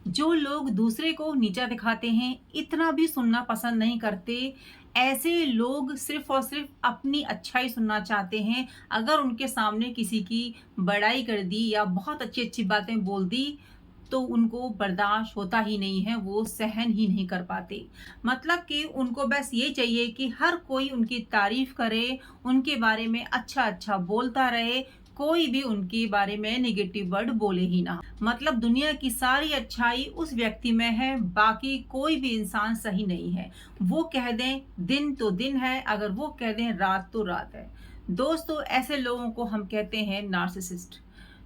जो लोग दूसरे को नीचा दिखाते हैं, इतना भी सुनना पसंद नहीं करते। ऐसे लोग सिर्फ़ और सिर्फ़ अपनी अच्छाई सुनना चाहते हैं। अगर उनके सामने किसी की बड़ाई कर दी या बहुत अच्छी-अच्छी बातें बोल दी, तो उनको बर्दाश्त होता ही नहीं है, वो सहन ही नहीं कर पाते। मतलब कि उनको बस ये चाहिए कि हर कोई उनकी तारीफ़ करे, उनके बारे में अच्छा-अच्छा बोलता रहे, कोई भी उनके बारे में नेगेटिव वर्ड बोले ही ना। मतलब दुनिया की सारी अच्छाई उस व्यक्ति में है, बाकी कोई भी इंसान सही नहीं है। वो कह दें दिन तो दिन है, अगर वो कह दें रात तो रात है। दोस्तों, ऐसे लोगों को हम कहते हैं नार्सिसिस्ट,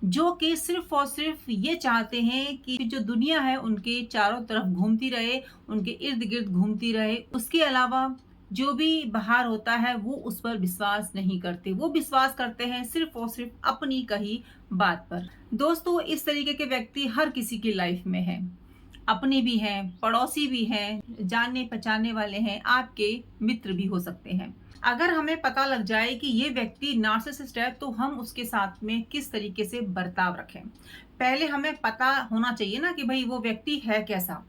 जो कि सिर्फ़ और सिर्फ़ ये चाहते हैं कि जो दुनिया है उनके चारों तरफ घूमती रहे, उनके इर्द-गिर्द घूमती रहे। उसके अलावा जो भी बाहर होता है वो उस पर विश्वास नहीं करते। वो विश्वास करते हैं सिर्फ़ और सिर्फ़ अपनी कही बात पर। दोस्तों, इस तरीके के व्यक्ति हर किसी की लाइफ़ में हैं। अपने भी हैं, पड़ोसी भी हैं, जानने-पहचानने वाले हैं, आपके मित्र भी हो सकते हैं। अगर हमें पता लग जाए कि ये व्यक्ति नार्सिसिस्ट है, तो हम उसके साथ में किस तरीके से बर्ताव रखें? पहले हमें पता होना चाहिए ना कि भई वो व्यक्ति है कैसा?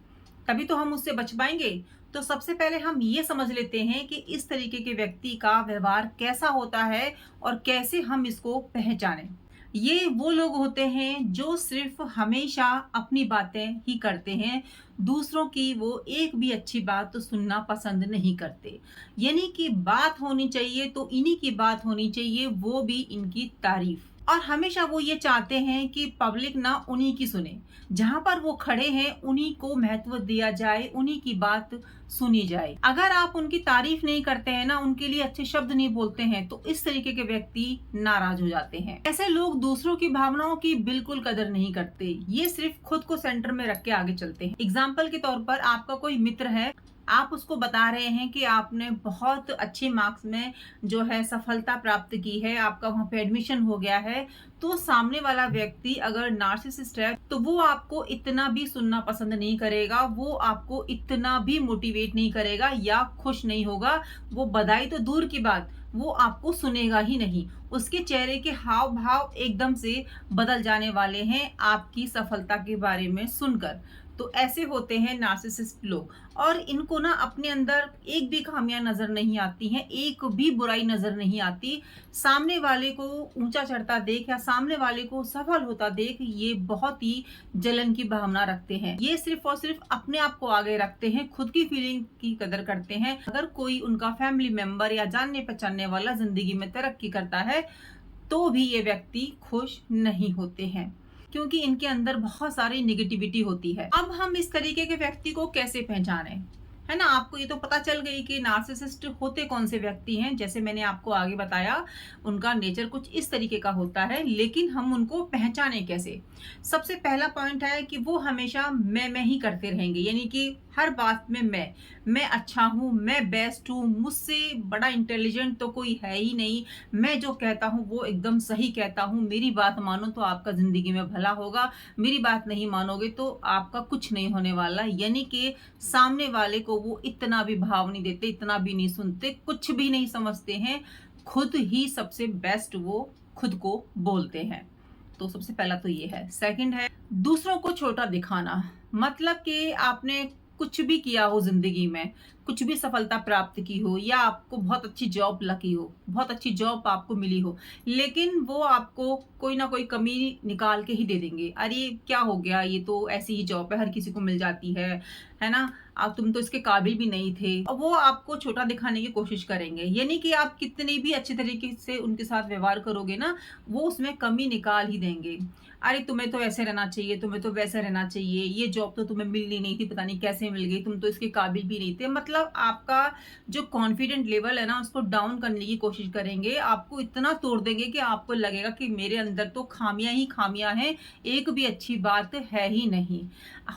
तभी तो हम उससे बच पाएँगे। तो सबसे पहले हम ये समझ लेते हैं कि इस तरीके के व्यक्ति का व्यवहार कैसा होता है और कैसे हम इसको पहचानें। ये वो लोग होते हैं जो सिर्फ़ हमेशा अपनी बातें ही करते हैं, दूसरों की वो एक भी अच्छी बात तो सुनना पसंद नहीं करते। यानी कि बात होनी चाहिए तो इन्हीं की बात होनी चाहिए, वो भी इनकी तारीफ़। और हमेशा वो ये चाहते हैं कि पब्लिक ना उन्हीं की सुने। जहाँ पर वो खड़े हैं उन्हीं को महत्व दिया जाए, उन्हीं की बात सुनी जाए। अगर आप उनकी तारीफ़ नहीं करते हैं ना, उनके लिए अच्छे शब्द नहीं बोलते हैं, तो इस तरीके के व्यक्ति नाराज़ हो जाते हैं। ऐसे लोग दूसरों की भावनाओं की बिल्कुल कदर नहीं करते। ये सिर्फ़ खुद को सेंटर में रख के आगे चलते हैं। एग्ज़ाम्पल के तौर पर आपका कोई मित्र है, आप उसको बता रहे हैं कि आपने बहुत अच्छे मार्क्स में जो है सफलता प्राप्त की है, आपका वहाँ पे एडमिशन हो गया है, तो सामने वाला व्यक्ति अगर नार्सिसिस्ट है, तो वो आपको इतना भी सुनना पसंद नहीं करेगा, वो आपको इतना भी मोटिवेट नहीं करेगा या खुश नहीं होगा। वो बधाई तो दूर की बात, वो आपको सुनेगा ही नहीं। उसके चेहरे के हाव-भाव एकदम से बदल जाने वाले हैं आपकी सफलता के बारे में सुनकर। तो ऐसे होते हैं नार्सिसिस्ट लोग, और इनको ना अपने अंदर एक भी खामियां नजर नहीं आती हैं, एक भी बुराई नजर नहीं आती। सामने वाले को ऊंचा चढ़ता देख या सामने वाले को सफल होता देख ये बहुत ही जलन की भावना रखते हैं। ये सिर्फ और सिर्फ अपने आप को आगे रखते हैं, खुद की फीलिंग की कदर करते हैं। अगर कोई उनका फैमिली मेंबर या जानने पहचानने वाला जिंदगी में तरक्की करता है, तो भी ये व्यक्ति खुश नहीं होते हैं, क्योंकि इनके अंदर बहुत सारी नेगेटिविटी होती है। अब हम इस तरीके के व्यक्ति को कैसे पहचानें? है ना? आपको ये तो पता चल गई कि नार्सिसिस्ट होते कौन से व्यक्ति हैं। जैसे मैंने आपको आगे बताया, उनका नेचर कुछ इस तरीके का होता है, लेकिन हम उनको पहचाने कैसे? सबसे पहला पॉइंट है कि वो हमेशा मैं ही करते रहेंगे, यानी कि हर बात में मैं अच्छा हूँ, मैं बेस्ट हूँ, मुझसे बड़ा इंटेलिजेंट तो कोई है ही नहीं, मैं जो कहता हूँ वो एकदम सही कहता हूँ, मेरी बात मानो तो आपका ज़िंदगी में भला होगा, मेरी बात नहीं मानोगे तो आपका कुछ नहीं होने वाला। यानी कि सामने वाले को वो इतना भी भाव नहीं देते, इतना भी नहीं सुनते, कुछ भी नहीं समझते हैं, खुद ही सबसे बेस्ट वो खुद को बोलते हैं। तो सबसे पहला तो ये है। सेकंड है दूसरों को छोटा दिखाना। मतलब कि आपने कुछ भी किया हो ज़िंदगी में, कुछ भी सफलता प्राप्त की हो या आपको बहुत अच्छी जॉब लगी हो, बहुत अच्छी जॉब आपको मिली हो, लेकिन वो आपको कोई ना कोई कमी निकाल के ही दे देंगे। अरे क्या हो गया, ये तो ऐसी ही जॉब है, हर किसी को मिल जाती है ना? अब तुम तो इसके काबिल भी नहीं थे। और वो आपको छोटा दिखाने की कोशिश करेंगे। यानी कि आप कितने भी अच्छे तरीके से उनके साथ व्यवहार करोगे ना, वो उसमें कमी निकाल ही देंगे। अरे तुम्हें तो ऐसे रहना चाहिए, तुम्हें तो वैसे रहना चाहिए, ये जॉब तो तुम्हें मिलनी नहीं थी, पता नहीं कैसे मिल गई, तुम तो इसके काबिल भी नहीं थे। मतलब आपका जो कॉन्फिडेंट लेवल है ना, उसको डाउन करने की कोशिश करेंगे, आपको इतना तोड़ देंगे कि आपको लगेगा कि मेरे अंदर तो खामियां ही खामियां हैं, एक भी अच्छी बात है ही नहीं।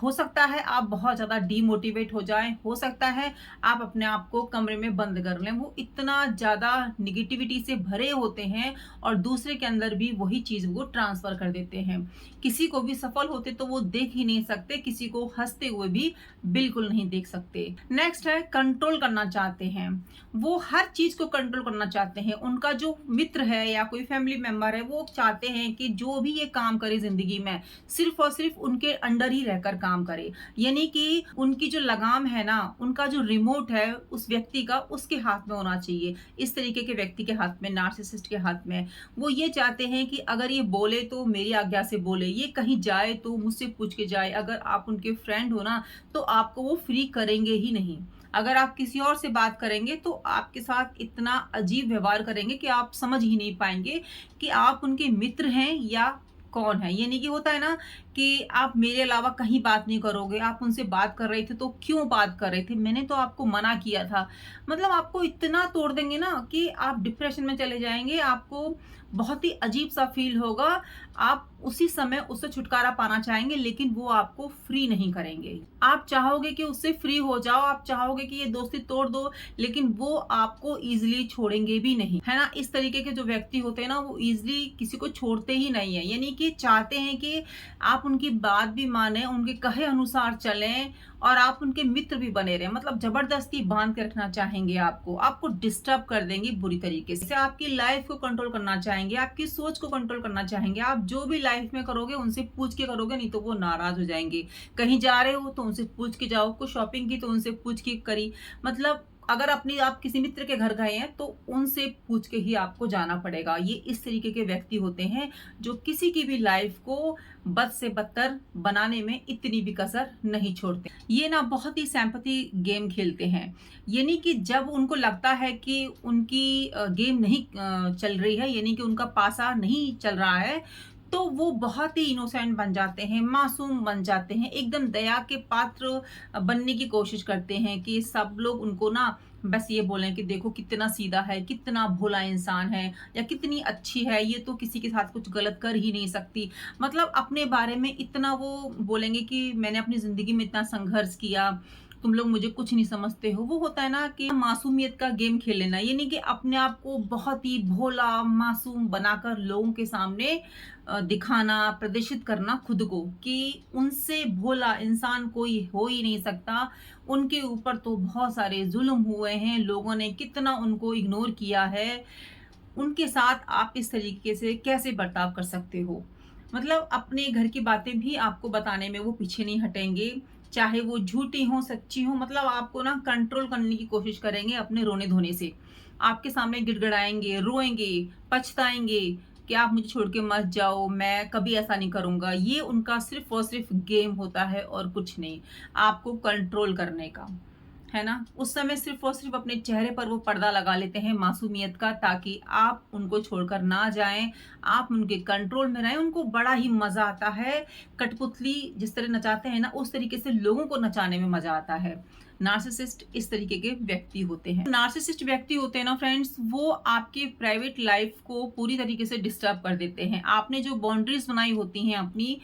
हो सकता है आप बहुत ज़्यादा डीमोटिवेट हो जाएं, हो सकता है आप अपने आप को कमरे में बंद कर लें। वो इतना ज़्यादा निगेटिविटी से भरे होते हैं और दूसरे के अंदर भी वही चीज़ वो ट्रांसफ़र कर देते हैं। किसी को भी सफल होते तो वो देख ही नहीं सकते, किसी को हँसते हुए भी बिल्कुल नहीं देख सकते। नेक्स्ट है कंट्रोल करना चाहते हैं। वो हर चीज को कंट्रोल करना चाहते हैं। उनका जो मित्र है या कोई फैमिली मेंबर है, वो चाहते हैं कि जो भी ये काम करे जिंदगी में, सिर्फ और सिर्फ उनके अंडर ही रहकर काम करे। यानी कि उनकी जो लगाम है ना, उनका जो रिमोट है उस व्यक्ति का, उसके हाथ में होना चाहिए। इस तरीके के व्यक्ति के हाथ में, नार्सिसिस्ट के हाथ में। वो ये चाहते हैं कि अगर ये बोले तो मेरी आज्ञा से बोले, ये कहीं जाए तो मुझसे पूछ के जाए। अगर आप उनके फ्रेंड हो ना, तो आपको वो फ्री करेंगे ही नहीं। अगर आप किसी और से बात करेंगे तो आपके साथ इतना अजीब व्यवहार करेंगे कि आप समझ ही नहीं पाएंगे कि आप उनके मित्र हैं या कौन है। ये नहीं कि होता है ना कि आप मेरे अलावा कहीं बात नहीं करोगे, आप उनसे बात कर रहे थे तो क्यों बात कर रहे थे, मैंने तो आपको मना किया था। मतलब आपको इतना तोड़ देंगे ना कि आप डिप्रेशन में चले जाएंगे। आपको बहुत ही अजीब सा फील होगा। आप उसी समय उससे छुटकारा पाना चाहेंगे, लेकिन वो आपको फ्री नहीं करेंगे। आप चाहोगे कि उससे फ्री हो जाओ, आप चाहोगे कि ये दोस्ती तोड़ दो, लेकिन वो आपको इजीली छोड़ेंगे भी नहीं, है ना। इस तरीके के जो व्यक्ति होते हैं ना, वो इजीली किसी को छोड़ते ही नहीं है। यानी कि चाहते हैं कि आप उनकी बात भी माने, उनके कहे अनुसार चलें और आप उनके मित्र भी बने रहें। मतलब जबरदस्ती बांध के रखना चाहेंगे आपको डिस्टर्ब कर देंगे बुरी तरीके से। आपकी लाइफ को कंट्रोल करना चाहेंगे, आपकी सोच को कंट्रोल करना चाहेंगे। आप जो भी लाइफ में करोगे उनसे पूछ के करोगे, नहीं तो वो नाराज हो जाएंगे। कहीं जा रहे हो तो उनसे पूछ के जाओ, कुछ शॉपिंग की तो उनसे पूछ के करी। मतलब अगर आप किसी मित्र के घर गए हैं तो उनसे पूछ के ही आपको जाना पड़ेगा। ये इस तरीके के व्यक्ति होते हैं जो किसी की भी लाइफ को बद से बदतर बनाने में इतनी भी कसर नहीं छोड़ते। ये ना बहुत ही सिंपैथी गेम खेलते हैं। यानी कि जब उनको लगता है कि उनकी गेम नहीं चल रही है, यानी कि उनका पासा नहीं चल रहा है, तो वो बहुत ही इनोसेंट बन जाते हैं, मासूम बन जाते हैं, एकदम दया के पात्र बनने की कोशिश करते हैं कि सब लोग उनको ना बस ये बोलें कि देखो कितना सीधा है, कितना भोला इंसान है, या कितनी अच्छी है, ये तो किसी के साथ कुछ गलत कर ही नहीं सकती। मतलब अपने बारे में इतना वो बोलेंगे कि मैंने अपनी जिंदगी में इतना संघर्ष किया, तुम लोग मुझे कुछ नहीं समझते हो। वो होता है ना कि मासूमियत का गेम खेल लेना, यानी कि अपने आप को बहुत ही भोला मासूम बनाकर लोगों के सामने दिखाना, प्रदर्शित करना खुद को कि उनसे भोला इंसान कोई हो ही नहीं सकता। उनके ऊपर तो बहुत सारे जुल्म हुए हैं, लोगों ने कितना उनको इग्नोर किया है, उनके साथ आप इस तरीके से कैसे बर्ताव कर सकते हो। मतलब अपने घर की बातें भी आपको बताने में वो पीछे नहीं हटेंगे, चाहे वो झूठी हो सच्ची हो। मतलब आपको ना कंट्रोल करने की कोशिश करेंगे अपने रोने धोने से। आपके सामने गिड़गिड़ाएंगे, रोएंगे, पछताएंगे कि आप मुझे छोड़ के मत जाओ, मैं कभी ऐसा नहीं करूंगा। ये उनका सिर्फ और सिर्फ गेम होता है और कुछ नहीं, आपको कंट्रोल करने का, है ना। उस समय सिर्फ और सिर्फ अपने चेहरे पर वो पर्दा लगा लेते हैं मासूमियत का, ताकि आप उनको छोड़कर ना जाएं, आप उनके कंट्रोल में रहें। उनको बड़ा ही मजा आता है, कठपुतली जिस तरह नचाते हैं ना, उस तरीके से लोगों को नचाने में मजा आता है। नार्सिसिस्ट इस तरीके के व्यक्ति होते हैं। नार्सिसिस्ट व्यक्ति होते हैं ना फ्रेंड्स, वो आपके प्राइवेट लाइफ को पूरी तरीके से डिस्टर्ब कर देते हैं। आपने जो बाउंड्रीज बनाई होती हैं अपनी,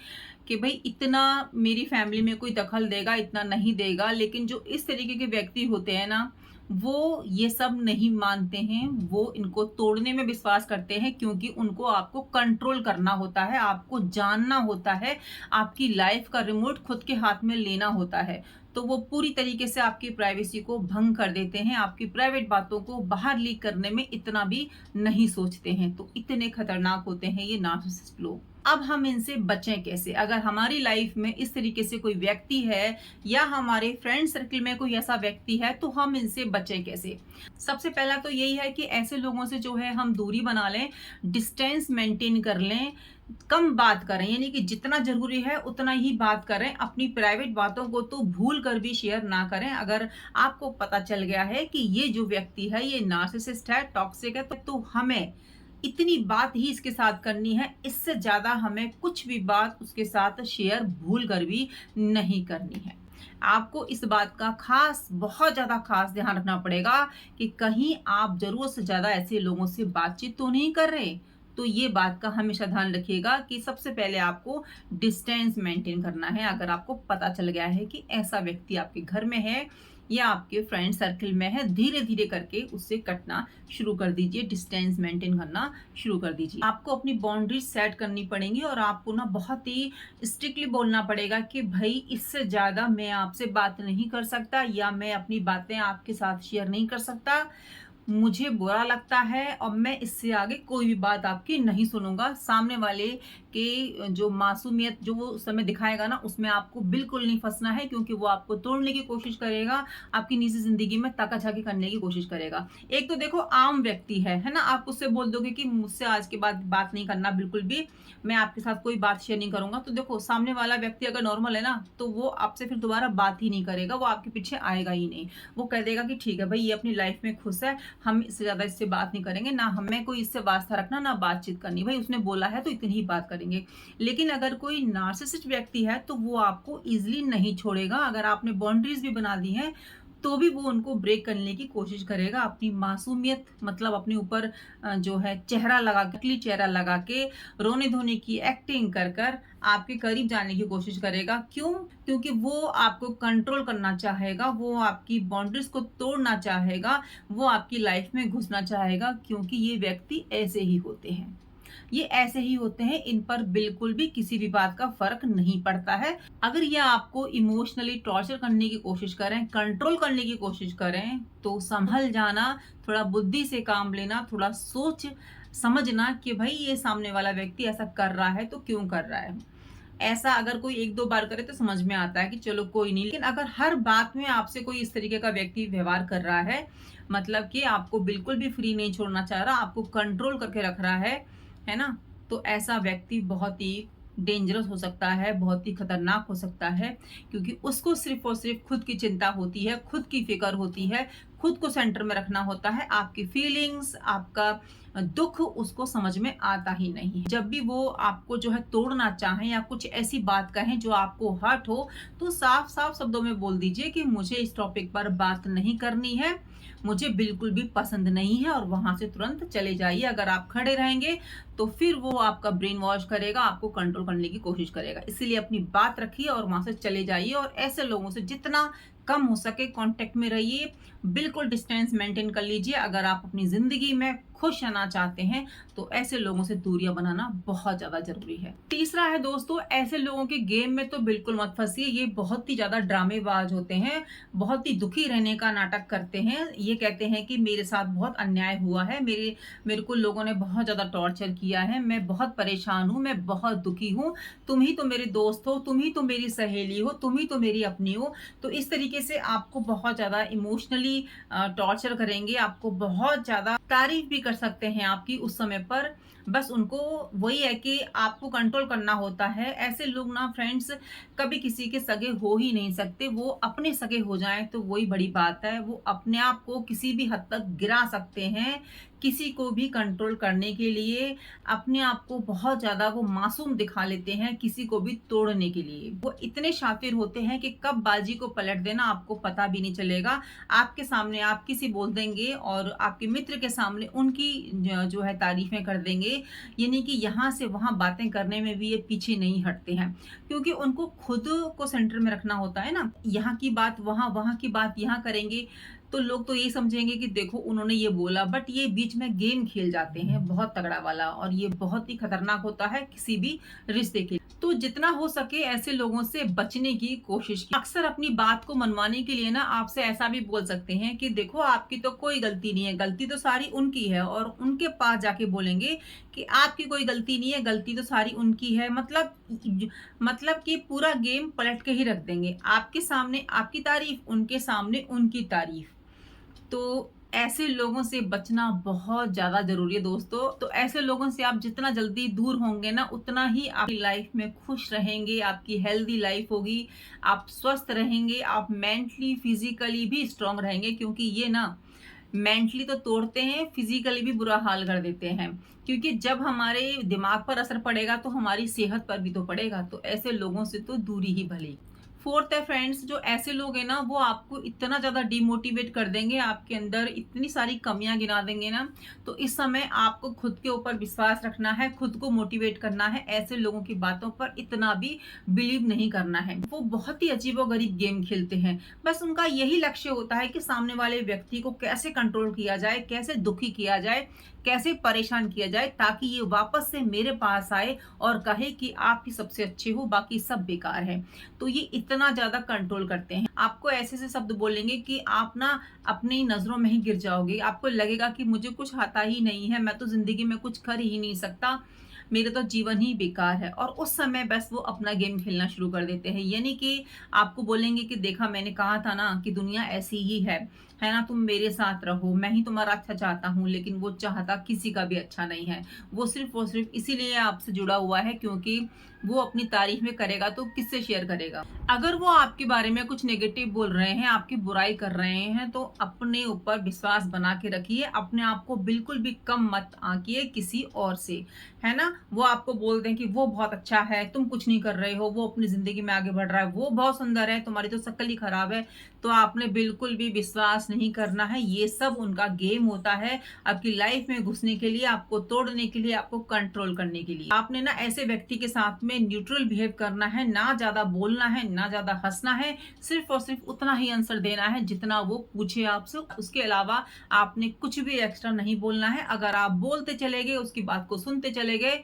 कि भाई इतना मेरी फैमिली में कोई दखल देगा, इतना नहीं देगा, लेकिन जो इस तरीके के व्यक्ति होते हैं ना, वो ये सब नहीं मानते हैं। वो इनको तोड़ने में विश्वास करते हैं, क्योंकि उनको आपको कंट्रोल करना होता है, आपको जानना होता है, आपकी लाइफ का रिमोट खुद के हाथ में लेना होता है। तो वो पूरी तरीके से आपकी प्राइवेसी को भंग कर देते हैं, आपकी प्राइवेट बातों को बाहर लीक करने में इतना भी नहीं सोचते हैं। तो इतने खतरनाक होते हैं ये नार्सिसिस्ट लोग। अब हम इनसे बचें कैसे? अगर हमारी लाइफ में इस तरीके से कोई व्यक्ति है या हमारे फ्रेंड सर्कल में कोई ऐसा व्यक्ति है, तो हम इनसे बचें कैसे? सबसे पहला तो यही है कि ऐसे लोगों से जो है हम दूरी बना लें, डिस्टेंस मेंटेन कर लें, कम बात करें। यानी कि जितना जरूरी है उतना ही बात करें, अपनी प्राइवेट बातों को तो भूल कर भी शेयर ना करें। अगर आपको पता चल गया है कि ये जो व्यक्ति है ये नार्सिसिस्ट है, टॉक्सिक है, तो हमें इतनी बात ही इसके साथ करनी है, इससे ज्यादा हमें कुछ भी बात उसके साथ शेयर भूल कर भी नहीं करनी है। आपको इस बात का बहुत ज्यादा खास ध्यान रखना पड़ेगा कि कहीं आप जरूरत से ज्यादा ऐसे लोगों से बातचीत तो नहीं कर रहे। तो ये बात का हमेशा ध्यान रखिएगा कि सबसे पहले आपको डिस्टेंस मेंटेन करना है। अगर आपको पता चल गया है कि ऐसा व्यक्ति आपके घर में है या आपके फ्रेंड सर्कल में है, धीरे-धीरे करके उससे कटना शुरू कर दीजिए, डिस्टेंस मेंटेन करना शुरू कर दीजिए। आपको अपनी बाउंड्रीज़ सेट करनी पड़ेंगी और आपको ना बहुत ही स्ट्रिक्टली बोलना पड़ेगा कि भई इससे ज़्यादा मैं आपसे बात नहीं कर सकता या मैं अपनी बातें आपके साथ शेयर नहीं कर सकता। मुझे बुरा लगता है और मैं इससे आगे कोई भी बात आपकी नहीं सुनूँगा। सामने वाले के जो मासूमियत जो वो उस समय दिखाएगा ना, उसमें आपको बिल्कुल नहीं फँसना है, क्योंकि वो आपको तोड़ने की कोशिश करेगा, आपकी निजी ज़िंदगी में ताका-झाकी करने की कोशिश करेगा। एक तो देखो आम व्यक्ति है ना? आप उससे बोल दोगे कि मुझसे आज के बाद बात नहीं करना बिल्कुल भी, मैं आपके साथ कोई बात शेयर नहीं करूँगा। तो देखो सामने वाला व्यक्ति अगर नॉर्मल है ना, तो वो आपसे फिर दोबारा बात ही नहीं करेगा, वो आपके पीछे आएगा ही नहीं। वो कह देगा कि ठीक है भई, ये अपनी लाइफ़ में खुश है, हम इससे ज़्यादा इससे बात नहीं करेंगे, ना हमें कोई इससे वास्ता रखना, ना बातचीत करनी। भई उसने बोला है तो इतनी ही बात करेंगे। लेकिन अगर कोई नार्सिसिस्ट व्यक्ति है तो वो आपको ईज़िली नहीं छोड़ेगा। अगर आपने बाउंड्रीज़ भी बना दी हैं, तो भी वो उनको ब्रेक करने की कोशिश करेगा। अपनी मासूमियत मतलब अपने ऊपर जो है चेहरा लगा के, नकली चेहरा लगा के, रोने-धोने की एक्टिंग कर कर आपके करीब जाने की कोशिश करेगा। क्यों? क्योंकि वो आपको कंट्रोल करना चाहेगा, वो आपकी बाउंड्रीज़ को तोड़ना चाहेगा, वो आपकी लाइफ़ में घुसना चाहेगा, क्योंकि ये व्यक्ति ऐसे ही होते हैं। ये ऐसे ही होते हैं, इन पर बिल्कुल भी किसी भी बात का फ़र्क नहीं पड़ता है। अगर ये आपको इमोशनली टॉर्चर करने की कोशिश करें, कंट्रोल करने की कोशिश करें, तो सँभल जाना, थोड़ा बुद्धि से काम लेना, थोड़ा सोच समझना कि भई ये सामने वाला व्यक्ति ऐसा कर रहा है तो क्यों कर रहा है। ऐसा अगर कोई 1-2 बार करे तो समझ में आता है कि चलो कोई नहीं। लेकिन अगर हर बात में आपसे कोई इस तरीके का व्यक्ति व्यवहार कर रहा है, मतलब कि आपको बिल्कुल भी फ्री नहीं छोड़ना चाह रहा, आपको कंट्रोल करके रख रहा है ना? तो ऐसा व्यक्ति बहुत ही डेंजरस हो सकता है, बहुत ही खतरनाक हो सकता है, क्योंकि उसको सिर्फ़ और सिर्फ़ खुद की चिंता होती है, खुद की फ़िक्र होती है, खुद को सेंटर में रखना होता है। आपकी फीलिंग्स, आपका दुःख उसको समझ में आता ही नहीं है। जब भी वो आपको जो है तोड़ना चाहें या कुछ ऐसी बात कहें जो आपको हर्ट हो, तो साफ-साफ शब्दों में बोल दीजिए कि मुझे इस टॉपिक पर बात नहीं करनी है, मुझे बिल्कुल भी पसंद नहीं है, और वहाँ से तुरंत चले जाइए। अगर आप खड़े रहेंगे तो फिर वो आपका ब्रेन वॉश करेगा, आपको कंट्रोल करने की कोशिश करेगा। इसीलिए अपनी बात रखिए और वहाँ से चले जाइए, और ऐसे लोगों से जितना कम हो सके कॉन्टैक्ट में रहिए। बिल्कुल डिस्टेंस मेंटेन कर लीजिए। अगर आप अपनी ज़िंदगी में खुश रहना चाहते हैं, तो ऐसे लोगों से दूरियां बनाना बहुत ज़्यादा ज़रूरी है। तीसरा है दोस्तों, ऐसे लोगों के गेम में तो बिल्कुल मत फंसिए। ये बहुत ही ज़्यादा ड्रामेबाज होते हैं, बहुत ही दुखी रहने का नाटक करते हैं। ये कहते हैं कि मेरे साथ बहुत अन्याय हुआ है, मेरे को लोगों ने बहुत ज़्यादा टॉर्चर किया है, मैं बहुत परेशान हूँ, मैं बहुत दुखी हूँ, तुम ही तो मेरे दोस्त हो, तुम ही तो मेरी सहेली हो, तुम ही तो मेरी अपनी हो। तो इस तरीके से आपको बहुत ज़्यादा इमोशनली टॉर्चर करेंगे, आपको बहुत ज़्यादा तारीफ़ भी कर सकते हैं आपकी उस समय पर। बस उनको वही है कि आपको कंट्रोल करना होता है। ऐसे लोग ना फ्रेंड्स कभी किसी के सगे हो ही नहीं सकते। वो अपने सगे हो जाएँ तो वही बड़ी बात है। वो अपने आप को किसी भी हद तक गिरा सकते हैं, किसी को भी कंट्रोल करने के लिए। अपने आप को बहुत ज़्यादा वो मासूम दिखा लेते हैं, किसी को भी तोड़ने के लिए। वो इतने शातिर होते हैं कि कब बाजी को पलट देना आपको पता भी नहीं चलेगा। आपके सामने आप किसी बोल देंगे और आपके मित्र के सामने उनकी जो है तारीफ़ें कर देंगे। यानी कि यहाँ से वहाँ बातें करने में भी ये पीछे नहीं हटते हैं, क्योंकि उनको खुद को सेंटर में रखना होता है ना। यहाँ की बात वहाँ, वहाँ की बात यहाँ करेंगे, तो लोग तो यही समझेंगे कि देखो उन्होंने ये बोला, बट ये बीच में गेम खेल जाते हैं बहुत तगड़ा वाला, और ये बहुत ही खतरनाक होता है किसी भी रिश्ते के लिए। तो जितना हो सके ऐसे लोगों से बचने की कोशिश की। अक्सर अपनी बात को मनवाने के लिए ना आपसे ऐसा भी बोल सकते हैं कि देखो आपकी तो कोई गलती नहीं है, गलती तो सारी उनकी है, और उनके पास जाके बोलेंगे कि आपकी कोई गलती नहीं है, गलती तो सारी उनकी है। मतलब कि पूरा गेम पलट के ही रख देंगे। आपके सामने आपकी तारीफ, उनके सामने उनकी तारीफ। तो ऐसे लोगों से बचना बहुत ज़्यादा ज़रूरी है दोस्तों। तो ऐसे लोगों से आप जितना जल्दी दूर होंगे ना, उतना ही आपकी लाइफ में खुश रहेंगे, आपकी हेल्दी लाइफ होगी, आप स्वस्थ रहेंगे, आप मेंटली, फिज़िकली भी स्ट्रॉन्ग रहेंगे, क्योंकि ये ना मेंटली तो तोड़ते हैं, फिज़िकली भी बुरा हाल कर देते हैं। क्योंकि जब हमारे दिमाग पर असर पड़ेगा, तो हमारी सेहत पर भी तो पड़ेगा। तो ऐसे लोगों से तो दूरी ही भली। फोर्थ है फ्रेंड्स, जो ऐसे लोग हैं ना वो आपको इतना ज़्यादा डिमोटिवेट कर देंगे, आपके अंदर इतनी सारी कमियां गिना देंगे ना, तो इस समय आपको खुद के ऊपर विश्वास रखना है, खुद को मोटिवेट करना है, ऐसे लोगों की बातों पर इतना भी बिलीव नहीं करना है। वो बहुत ही अजीबोगरीब गेम खेलते हैं, बस उनका यही लक्ष्य होता है कि सामने वाले व्यक्ति को कैसे कंट्रोल किया जाए, कैसे दुखी किया जाए, कैसे परेशान किया जाए, ताकि ये वापस से मेरे पास आए और कहे कि आप ही सबसे अच्छे हो, बाकी सब बेकार है। तो ये इतना ज्यादा कंट्रोल करते हैं, आपको ऐसे ऐसे शब्द बोलेंगे कि आप ना अपनी नजरों में ही गिर जाओगे, आपको लगेगा कि मुझे कुछ आता ही नहीं है, मैं तो जिंदगी में कुछ कर ही नहीं सकता, मेरा तो जीवन ही बेकार है। और उस समय बस वो अपना गेम खेलना शुरू कर देते हैं, यानी कि आपको बोलेंगे कि देखा मैंने कहा था ना कि दुनिया ऐसी ही है ना, तुम मेरे साथ रहो, मैं ही तुम्हारा अच्छा चाहता हूँ। लेकिन वो चाहता किसी का भी अच्छा नहीं है, वो सिर्फ इसीलिए आपसे जुड़ा हुआ है क्योंकि वो अपनी तारीफ में करेगा तो किससे शेयर करेगा। अगर वो आपके बारे में कुछ नेगेटिव बोल रहे हैं, आपकी बुराई कर रहे हैं, तो अपने ऊपर विश्वास बना के रखिए, अपने आप को बिल्कुल भी कम मत आंकिए किसी और से, है ना। वो आपको बोल दें कि वो बहुत अच्छा है, तुम कुछ नहीं कर रहे हो, वो अपनी जिंदगी में आगे बढ़ रहा है, वो बहुत सुंदर है, तुम्हारी तो शक्ल ही खराब है, तो आपने बिल्कुल भी विश्वास नहीं करना है। ये सब उनका गेम होता है, आपकी लाइफ में घुसने के लिए, आपको तोड़ने के लिए, आपको कंट्रोल करने के लिए। आपने ना ऐसे व्यक्ति के साथ में न्यूट्रल बिहेव करना है, ना ज्यादा बोलना है, ना ज्यादा हंसना है, सिर्फ और सिर्फ उतना ही आंसर देना है जितना वो पूछे आपसे। उसके अलावा आपने कुछ भी एक्स्ट्रा नहीं बोलना है। अगर आप बोलते चले गए, उसकी बात को सुनते चले गए,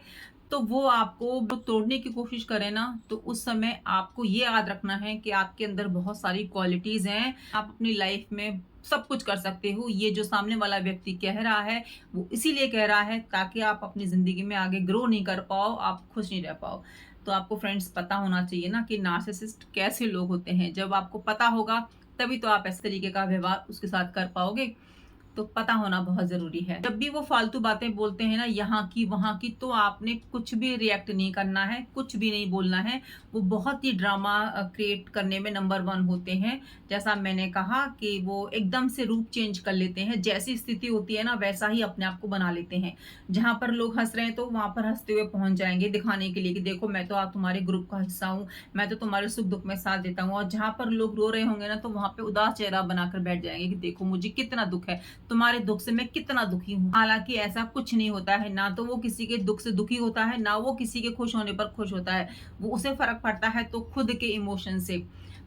तो वो आपको तोड़ने की कोशिश करे ना, तो उस समय आपको ये याद रखना है कि आपके अंदर बहुत सारी क्वालिटीज हैं, आप अपनी लाइफ में सब कुछ कर सकते हो। ये जो सामने वाला व्यक्ति कह रहा है वो इसीलिए कह रहा है ताकि आप अपनी जिंदगी में आगे ग्रो नहीं कर पाओ, आप खुश नहीं रह पाओ। तो आपको फ्रेंड्स पता होना चाहिए ना कि नार्सिसिस्ट कैसे लोग होते हैं। जब आपको पता होगा तभी तो आप इस तरीके का व्यवहार उसके साथ कर पाओगे। तो पता होना बहुत जरूरी है। जब भी वो फालतू बातें बोलते हैं ना, यहाँ की वहां की, तो आपने कुछ भी रिएक्ट नहीं करना है, कुछ भी नहीं बोलना है। वो बहुत ही ड्रामा क्रिएट करने में नंबर 1 होते हैं। जैसा मैंने कहा कि वो एकदम से रूप चेंज कर लेते हैं, जैसी स्थिति होती है ना वैसा ही अपने आप को बना लेते हैं। जहां पर लोग हंस रहे हैं तो वहां पर हंसते हुए पहुंच जाएंगे, दिखाने के लिए कि देखो मैं तो आप तुम्हारे ग्रुप का हिस्सा हूँ, मैं तो तुम्हारे सुख दुख में साथ देता हूँ। और जहां पर लोग रो रहे होंगे ना, तो वहां पे उदास चेहरा बनाकर बैठ जाएंगे कि देखो मुझे कितना दुख है, तुम्हारे दुख से मैं कितना दुखी हूँ। हालांकि ऐसा कुछ नहीं होता है, ना तो वो किसी के दुख से दुखी होता है, ना वो किसी के खुश होने पर खुश होता है। वो उसे फर्क पड़ता है तो खुद के इमोशन से,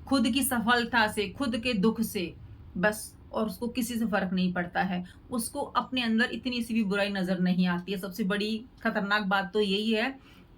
खुद की सफलता से, खुद के दुख से, बस। और उसको किसी से फर्क नहीं पड़ता है, उसको अपने अंदर इतनी सी भी बुराई नजर नहीं आती है। सबसे बड़ी खतरनाक बात तो यही है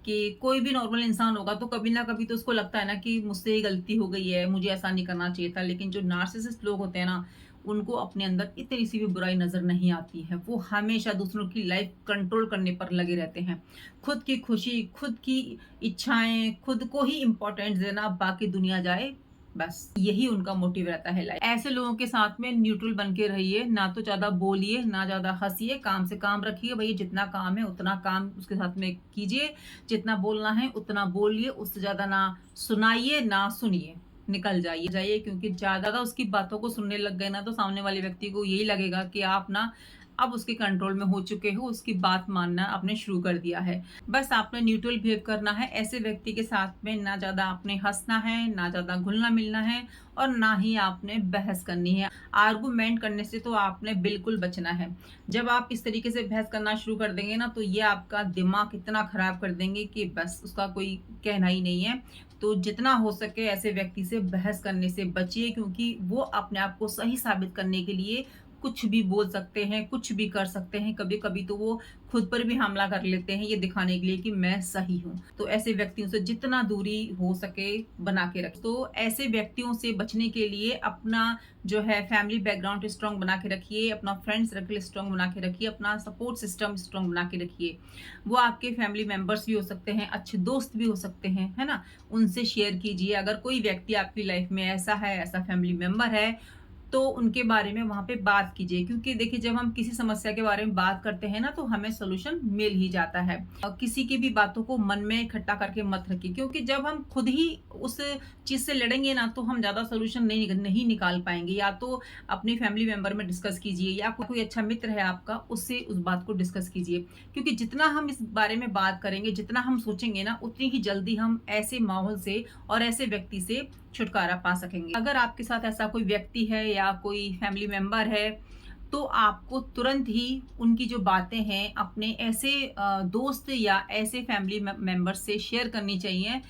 कि कोई भी नॉर्मल इंसान होगा तो कभी ना कभी तो उसको लगता है ना कि मुझसे ही गलती हो गई है, मुझे ऐसा नहीं करना चाहिए था। लेकिन जो नार्सिसिस्ट लोग होते हैं ना, उनको अपने अंदर इतनी सी भी बुराई नजर नहीं आती है। वो हमेशा दूसरों की लाइफ कंट्रोल करने पर लगे रहते हैं। खुद की खुशी, खुद की इच्छाएं, खुद को ही इंपॉर्टेंस देना, बाकी दुनिया जाए, बस यही उनका मोटिव रहता है लाइफ। ऐसे लोगों के साथ में न्यूट्रल बन के रहिए, ना तो ज्यादा बोलिए, ना ज्यादा हंसिए, काम से काम रखिए। भैया जितना काम है उतना काम उसके साथ में कीजिए, जितना बोलना है उतना बोलिए, उससे ज्यादा ना सुनाइए ना सुनिए, निकल जाइए। क्योंकि ज्यादा उसकी बातों को सुनने लग गए ना, तो सामने वाले व्यक्ति को यही लगेगा कि आप ना अब उसके कंट्रोल में हो चुके हो, उसकी बात मानना आपने शुरू कर दिया है। बस आपने न्यूट्रल बिहेव करना है। ऐसे व्यक्ति के साथ में ना ज्यादा आपने हंसना है, ना ज्यादा घुलना मिलना है, और ना ही आपने बहस करनी है। आर्गुमेंट करने से तो आपने बिल्कुल बचना है। जब आप इस तरीके से बहस करना शुरू कर देंगे ना, तो ये आपका दिमाग इतना खराब कर देंगे कि बस उसका कोई कहना ही नहीं है। तो जितना हो सके ऐसे व्यक्ति से बहस करने से बचिए, क्योंकि वो अपने आप को सही साबित करने के लिए कुछ भी बोल सकते हैं, कुछ भी कर सकते हैं। कभी कभी तो वो खुद पर भी हमला कर लेते हैं, ये दिखाने के लिए कि मैं सही हूँ। तो ऐसे व्यक्तियों से जितना दूरी हो सके बना के रखें। तो ऐसे व्यक्तियों से बचने के लिए अपना जो है फैमिली बैकग्राउंड स्ट्रांग बना के रखिए, अपना फ्रेंड सर्कल स्ट्रांग बना के रखिए, अपना सपोर्ट सिस्टम स्ट्रांग बना के रखिए। वो आपके फैमिली मेंबर्स भी हो सकते हैं, अच्छे दोस्त भी हो सकते हैं, है ना। उनसे शेयर कीजिए। अगर कोई व्यक्ति आपकी लाइफ में ऐसा है, ऐसा फैमिली मेंबर है, तो उनके बारे में वहां पे बात कीजिए। क्योंकि देखिए जब हम किसी समस्या के बारे में बात करते हैं ना, तो हमें सोल्यूशन मिल ही जाता है। और किसी की भी बातों को मन में इकट्ठा करके मत रखिए, क्योंकि जब हम खुद ही उस चीज से लड़ेंगे ना, तो हम ज्यादा सोल्यूशन नहीं निकाल पाएंगे। या तो अपने फैमिली मेंबर में डिस्कस कीजिए, या कोई अच्छा मित्र है आपका, उससे उस बात को डिस्कस कीजिए। क्योंकि जितना हम इस बारे में बात करेंगे, जितना हम सोचेंगे ना, उतनी ही जल्दी हम ऐसे माहौल से और ऐसे व्यक्ति से छुटकारा पा सकेंगे। अगर आपके साथ ऐसा कोई व्यक्ति है या कोई फैमिली मेंबर है, तो आपको तुरंत ही उनकी जो बातें हैं अपने ऐसे दोस्त या ऐसे फैमिली मेंबर से शेयर करनी चाहिए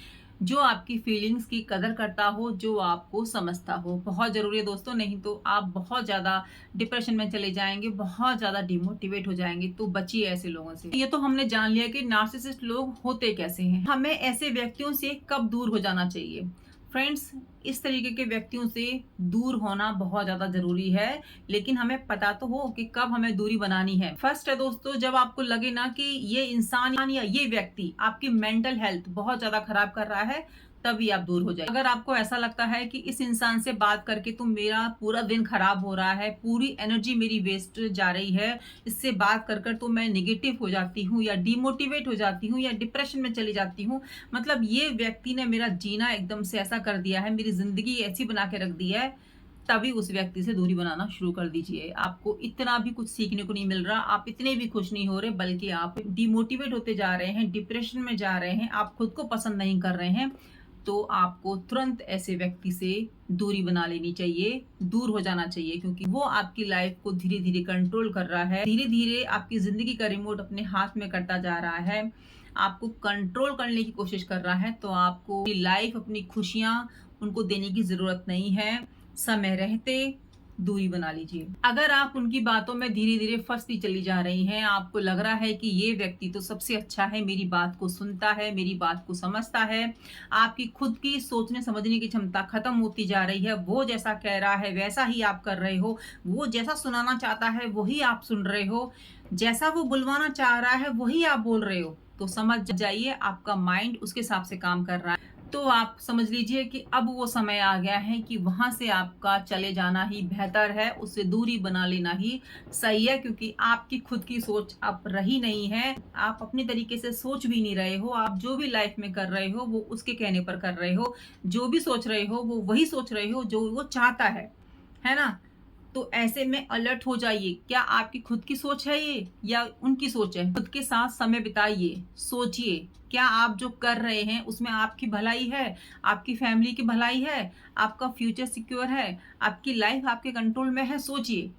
जो आपकी फीलिंग्स की कदर करता हो, जो आपको समझता हो। बहुत ज़रूरी है दोस्तों, नहीं तो आप बहुत ज़्यादा डिप्रेशन में चले जाएँगे, बहुत ज़्यादा डिमोटिवेट हो जाएँगे, तो बचिए ऐसे लोगों से। ये तो हमने जान लिया कि नार्सिसिस्ट लोग होते कैसे हैं। हमें ऐसे व्यक्तियों से कब दूर हो जाना चाहिए? फ्रेंड्स, इस तरीके के व्यक्तियों से दूर होना बहुत ज़्यादा ज़रूरी है, लेकिन हमें पता तो हो कि कब हमें दूरी बनानी है। फर्स्ट है दोस्तों, जब आपको लगे ना कि ये इंसान या ये व्यक्ति आपकी मेंटल हेल्थ बहुत ज़्यादा खराब कर रहा है, तभी आप दूर हो जाइए। अगर आपको ऐसा लगता है कि इस इंसान से बात करके तो मेरा पूरा दिन खराब हो रहा है, पूरी एनर्जी मेरी वेस्ट जा रही है, इससे बात कर कर तो मैं नेगेटिव हो जाती हूँ या डिमोटिवेट हो जाती हूँ या डिप्रेशन में चली जाती हूँ, मतलब ये व्यक्ति ने मेरा जीना एकदम से ऐसा कर दिया है, मेरी ज़िंदगी ऐसी बना के रख दी है, तभी उस व्यक्ति से दूरी बनाना शुरू कर दीजिए। आपको इतना भी कुछ सीखने को नहीं मिल रहा, आप इतने भी खुश नहीं हो रहे, बल्कि आप डिमोटिवेट होते जा रहे हैं, डिप्रेशन में जा रहे हैं, आप खुद को पसंद नहीं कर रहे हैं, तो आपको तुरंत ऐसे व्यक्ति से दूरी बना लेनी चाहिए, दूर हो जाना चाहिए, क्योंकि वो आपकी लाइफ को धीरे-धीरे कंट्रोल कर रहा है, धीरे-धीरे आपकी ज़िंदगी का रिमोट अपने हाथ में करता जा रहा है, आपको कंट्रोल करने की कोशिश कर रहा है, तो आपको अपनी लाइफ, अपनी खुशियाँ उनको देने की ज़रूरत नहीं है। समय रहते दूरी बना लीजिए। अगर आप उनकी बातों में धीरे-धीरे फँसती चली जा रही हैं, आपको लग रहा है कि ये व्यक्ति तो सबसे अच्छा है, मेरी बात को सुनता है, मेरी बात को समझता है, आपकी खुद की सोचने समझने की क्षमता खत्म होती जा रही है, वो जैसा कह रहा है वैसा ही आप कर रहे हो, वो जैसा सुनाना चाहता है वही आप सुन रहे हो, जैसा वो बुलवाना चाह रहा है वही आप बोल रहे हो, तो समझ जाइए आपका माइंड उसके हिसाब से काम कर रहा है। तो आप समझ लीजिए कि अब वो समय आ गया है कि वहाँ से आपका चले जाना ही बेहतर है, उससे दूरी बना लेना ही सही है, क्योंकि आपकी खुद की सोच अब रही नहीं है। आप अपने तरीके से सोच भी नहीं रहे हो, आप जो भी लाइफ में कर रहे हो वो उसके कहने पर कर रहे हो, जो भी सोच रहे हो वो वही सोच रहे हो जो वो चाहता है ना? तो ऐसे में अलर्ट हो जाइए, क्या आपकी खुद की सोच है ये या उनकी सोच है? खुद के साथ समय बिताइए, सोचिए, क्या आप जो कर रहे हैं उसमें आपकी भलाई है, आपकी फैमिली की भलाई है, आपका फ्यूचर सिक्योर है, आपकी लाइफ आपके कंट्रोल में है? सोचिए,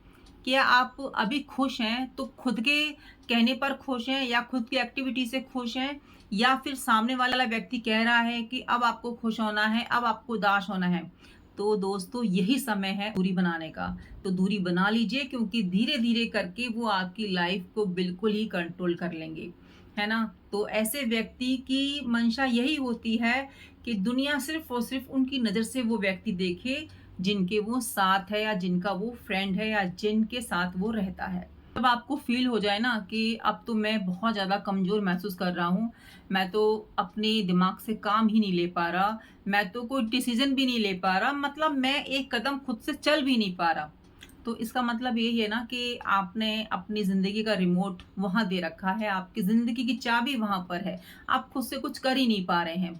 क्या आप अभी खुश हैं तो खुद के कहने पर खुश हैं या खुद की एक्टिविटी से खुश हैं, या फिर सामने वाला व्यक्ति कह रहा है कि अब आपको खुश होना है, अब आपको उदास होना है? तो दोस्तों, यही समय है दूरी बनाने का। तो दूरी बना लीजिए, क्योंकि धीरे-धीरे करके वो आपकी लाइफ को बिल्कुल ही कंट्रोल कर लेंगे, है ना? तो ऐसे व्यक्ति की मंशा यही होती है कि दुनिया सिर्फ़ और सिर्फ़ उनकी नज़र से वो व्यक्ति देखे, जिनके वो साथ है या जिनका वो फ्रेंड है या जिनके साथ वो रहता है। जब आपको फ़ील हो जाए ना कि अब तो मैं बहुत ज़्यादा कमज़ोर महसूस कर रहा हूँ, मैं तो अपने दिमाग से काम ही नहीं ले पा रहा, मैं तो कोई डिसीज़न भी नहीं ले पा रहा, मतलब मैं एक कदम खुद से चल भी नहीं पा रहा। तो इसका मतलब यही है ना कि आपने अपनी ज़िंदगी का रिमोट वहाँ दे रखा है, आपकी ज़िंदगी की चाबी वहाँ पर है, आप खुद से कुछ कर ही नहीं पा रहे हैं।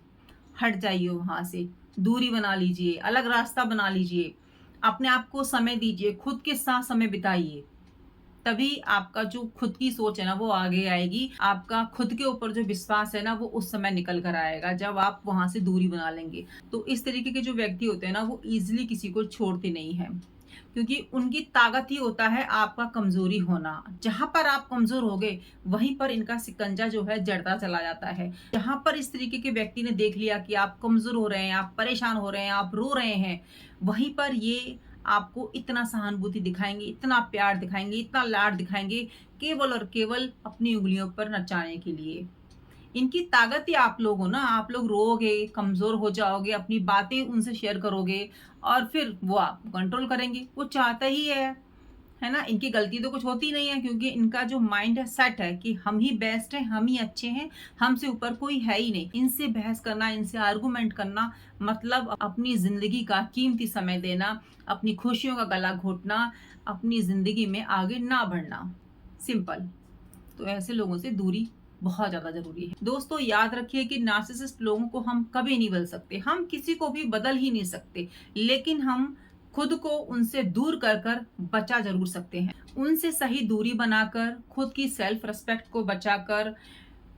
हट जाइए वहाँ से, दूरी बना लीजिए, अलग रास्ता बना लीजिए, अपने आप को समय दीजिए, खुद के साथ समय बिताइए। तभी आपका जो खुद की सोच है ना वो आगे आएगी, आपका खुद के ऊपर जो विश्वास है ना वो उस समय निकल कर आएगा जब आप वहाँ से दूरी बना लेंगे। तो इस तरीके के जो व्यक्ति होते हैं ना वो ईज़िली किसी को छोड़ते नहीं हैं, क्योंकि उनकी ताकत ही होता है आपका कमज़ोरी होना। जहाँ पर आप कमज़ोर हो गए, वहीं पर इनका शिकंजा जो है जड़ता चला जाता है। जहाँ पर इस तरीके के व्यक्ति ने देख लिया कि आप कमज़ोर हो रहे हैं, आप परेशान हो रहे हैं, आप रो रहे हैं, वहीं पर ये आपको इतना सहानुभूति दिखाएँगे, इतना प्यार दिखाएँगे, इतना लाड दिखाएँगे, केवल और केवल अपनी उँगलियों पर नचाने के लिए। इनकी ताकत ही आप लोग हो ना, आप लोग रोओगे, कमज़ोर हो जाओगे, अपनी बातें उनसे शेयर करोगे और फिर वो आपको कंट्रोल करेंगे। वो चाहता ही है ना? इनकी गलती तो कुछ होती नहीं है, क्योंकि इनका जो माइंड है सेट है कि हम ही बेस्ट हैं, हम ही अच्छे हैं, हमसे ऊपर कोई है ही नहीं। इनसे बहस करना, इनसे आर्गुमेंट करना मतलब अपनी ज़िंदगी का कीमती समय देना, अपनी खुशियों का गला घोटना, अपनी ज़िंदगी में आगे ना बढ़ना। सिंपल। तो ऐसे लोगों से दूरी बहुत ज़्यादा ज़रूरी है। दोस्तों, याद रखिए कि नार्सिसिस्ट लोगों को हम कभी नहीं बदल सकते, हम किसी को भी बदल ही नहीं सकते, लेकिन हम खुद को उनसे दूर कर कर बचा ज़रूर सकते हैं। उनसे सही दूरी बनाकर, खुद की सेल्फ रिस्पेक्ट को बचाकर,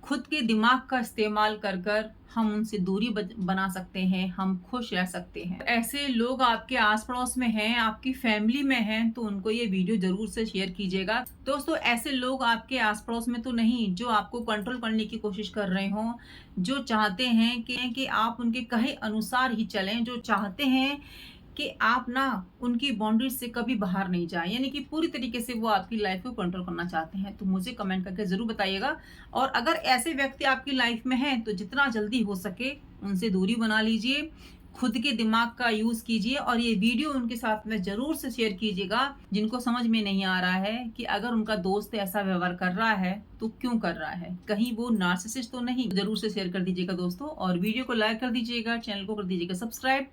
खुद के दिमाग का इस्तेमाल कर कर हम उनसे दूरी बना सकते हैं, हम खुश रह सकते हैं। ऐसे लोग आपके आस-पड़ोस में हैं, आपकी फैमिली में हैं, तो उनको ये वीडियो ज़रूर से शेयर कीजिएगा। दोस्तों, ऐसे लोग आपके आस-पड़ोस में तो नहीं, जो आपको कंट्रोल करने की कोशिश कर रहे हों, जो चाहते हैं कि आप उनके कहे अनुसार ही चलें, जो चाहते हैं कि आप ना उनकी बाउंड्रीज से कभी बाहर नहीं जाएँ, यानी कि पूरी तरीके से वो आपकी लाइफ को कंट्रोल करना चाहते हैं। तो मुझे कमेंट करके ज़रूर बताइएगा, और अगर ऐसे व्यक्ति आपकी लाइफ में हैं, तो जितना जल्दी हो सके उनसे दूरी बना लीजिए, खुद के दिमाग का यूज़ कीजिए, और ये वीडियो उनके साथ में ज़रूर से शेयर कीजिएगा, जिनको समझ में नहीं आ रहा है कि अगर उनका दोस्त ऐसा व्यवहार कर रहा है, तो क्यों कर रहा है? कहीं वो नार्सिसिस्ट तो नहीं? ज़रूर से शेयर कर दीजिएगा दोस्तों, और वीडियो को लाइक कर दीजिएगा, चैनल को कर दीजिएगा सब्सक्राइब।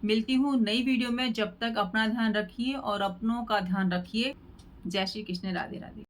मिलती हूँ नई वीडियो में, जब तक अपना ध्यान रखिए और अपनों का ध्यान रखिए। जय श्री कृष्ण, राधे राधे।